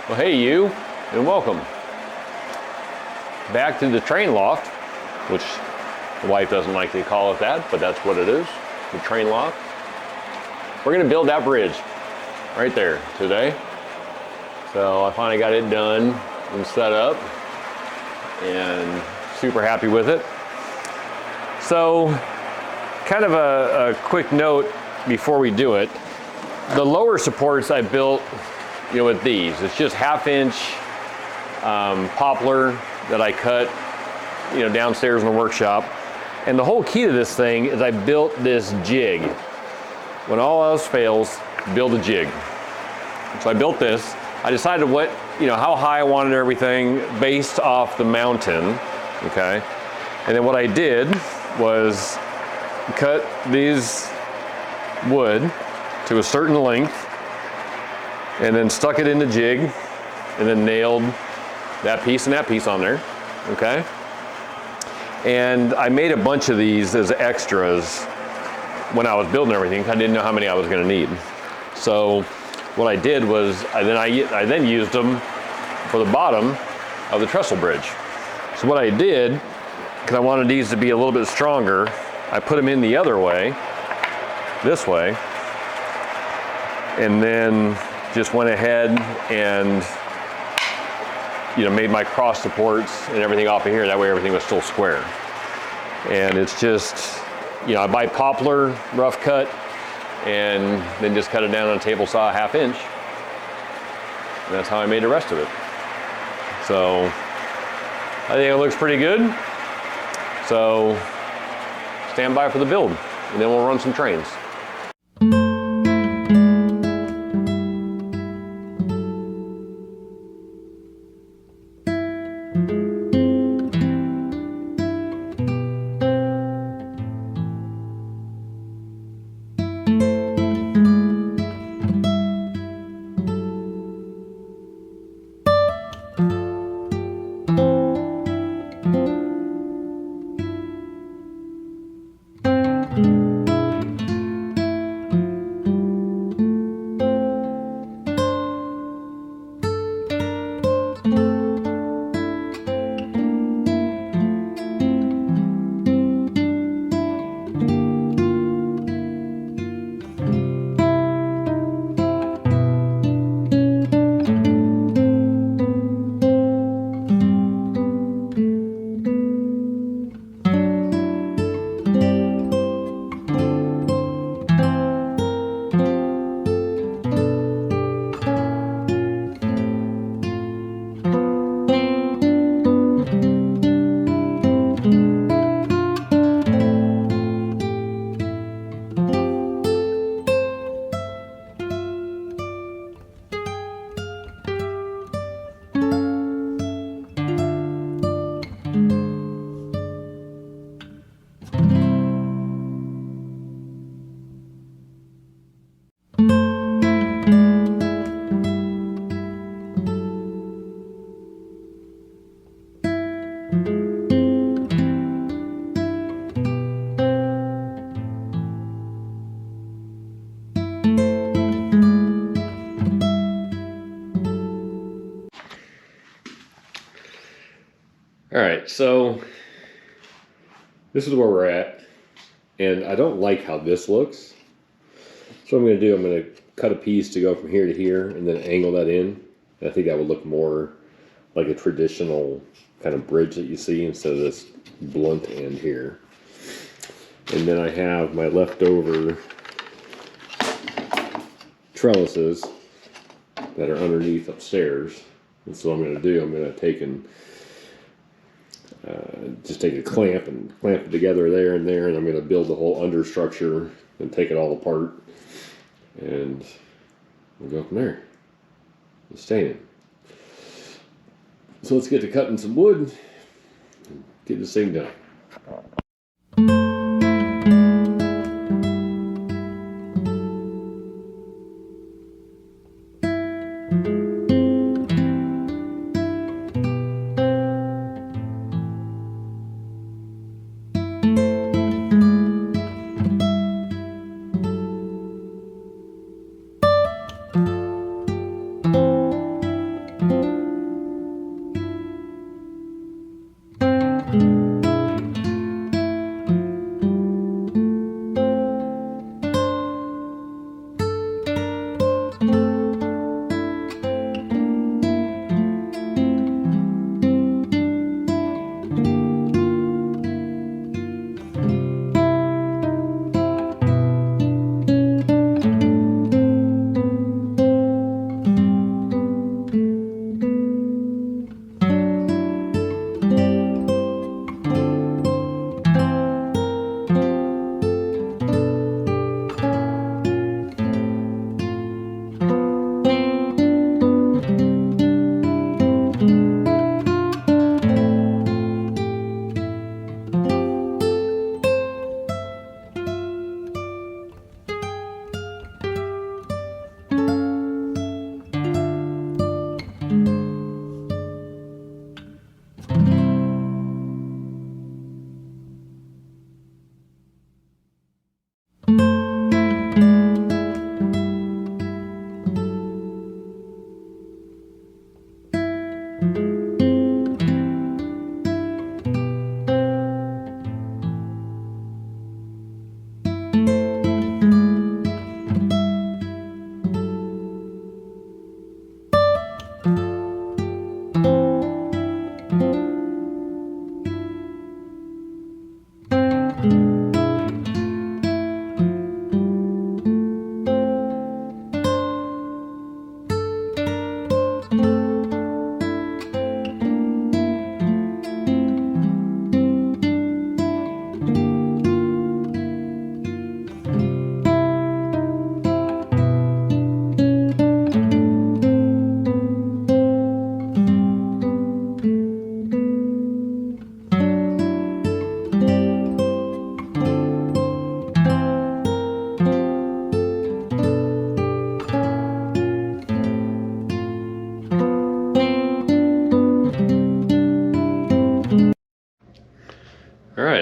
Well, hey you, and welcome back to the train loft, which the wife doesn't like to call it that, but that's what it is, the train loft. We're gonna build that bridge right there today. So I finally got it done and set up and super happy with it. So kind of a quick note before we do it. The lower supports I built, with these. It's just 1/2 inch poplar that I cut, downstairs in the workshop. And the whole key to this thing is I built this jig. When all else fails, build a jig. So I built this. I decided how high I wanted everything based off the mountain, okay? And then what I did was cut these wood to a certain length and then stuck it in the jig and then nailed that piece and that piece on there, okay? And I made a bunch of these as extras when I was building everything. I didn't know how many I was gonna need. So what I did was I then used them for the bottom of the trestle bridge. So what I did, because I wanted these to be a little bit stronger, I put them in the other way, this way, and then just went ahead and made my cross supports and everything off of here. That way everything was still square. And it's just, I buy poplar, rough cut, and then just cut it down on a table saw 1/2 inch. And that's how I made the rest of it. So I think it looks pretty good. So stand by for the build, and then we'll run some trains. All right, so this is where we're at, and I don't like how this looks. So what I'm going to do, I'm going to cut a piece to go from here to here and then angle that in. And I think that would look more like a traditional kind of bridge that you see instead of this blunt end here. And then I have my leftover trellises that are underneath upstairs. And so what I'm going to do, I'm going to take and just take a clamp and clamp it together there and there, and I'm going to build the whole understructure and take it all apart, and we'll go from there. The staining. So let's get to cutting some wood and get this thing done.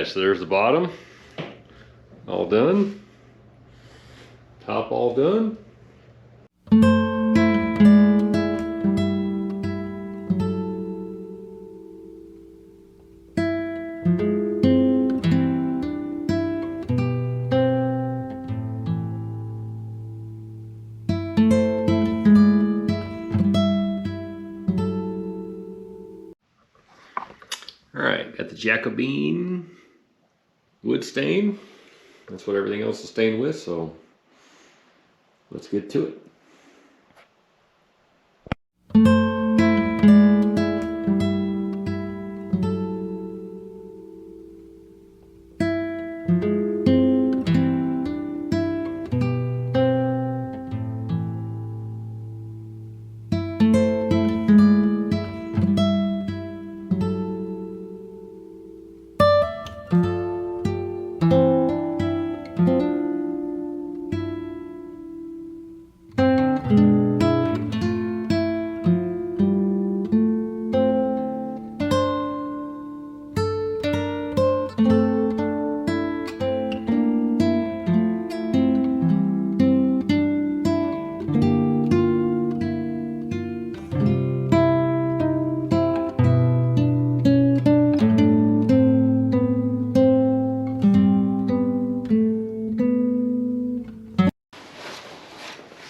right, so there's the bottom. All done. Top all done. All right, got the Jacobine wood stain. That's what everything else is stained with, so let's get to it.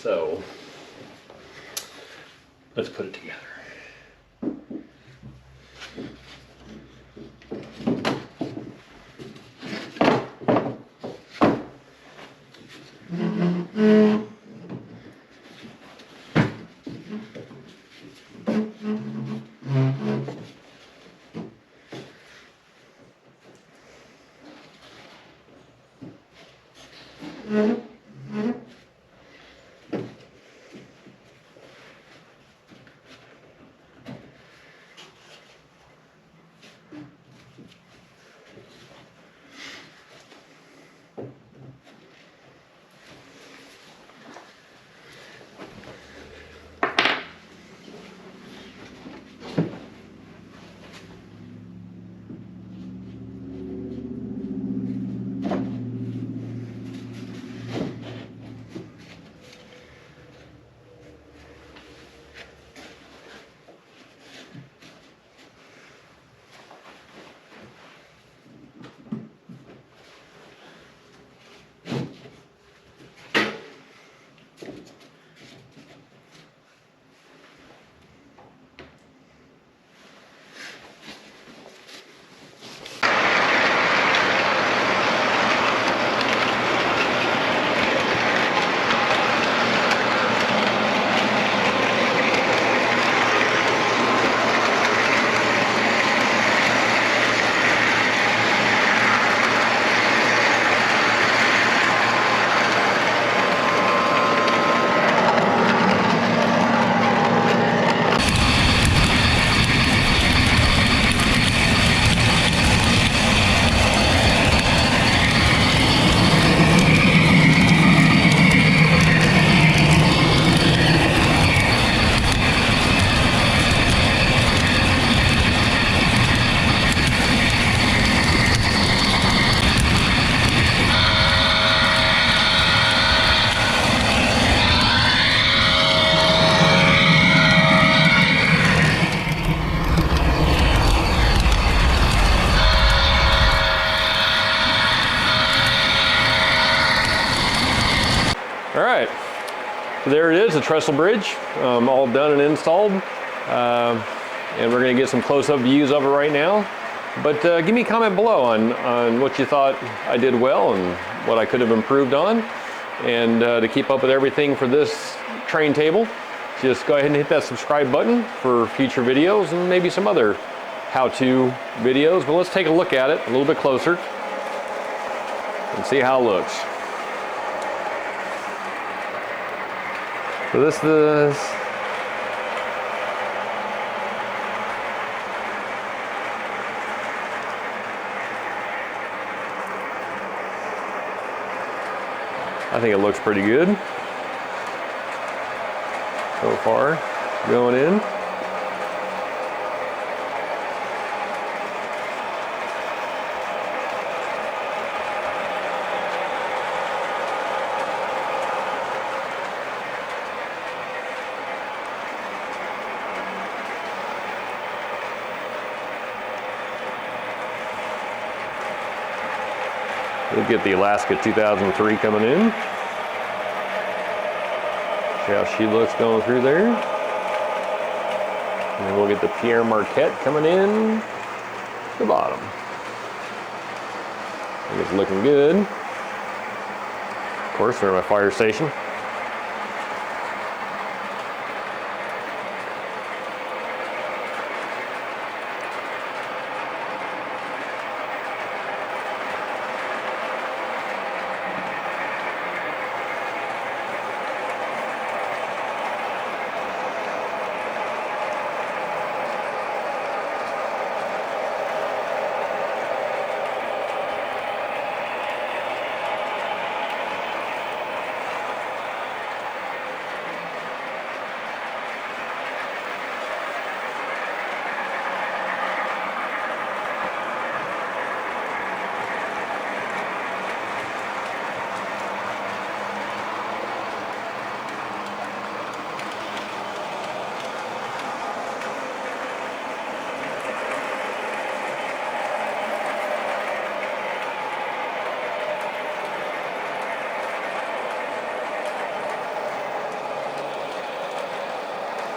So let's put it together. All right, so there it is, the trestle bridge, all done and installed. And we're gonna get some close-up views of it right now. But give me a comment below on what you thought I did well and what I could have improved on. And to keep up with everything for this train table, just go ahead and hit that subscribe button for future videos and maybe some other how-to videos. But let's take a look at it a little bit closer and see how it looks. So this is I think it looks pretty good so far going in. We'll get the Alaska 2003 coming in. See how she looks going through there. And then we'll get the Pierre Marquette coming in to the bottom. I think it's looking good. Of course, they're my fire station.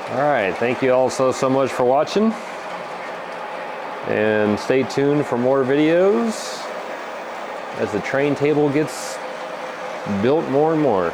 All right, thank you all so much for watching, and stay tuned for more videos as the train table gets built more and more.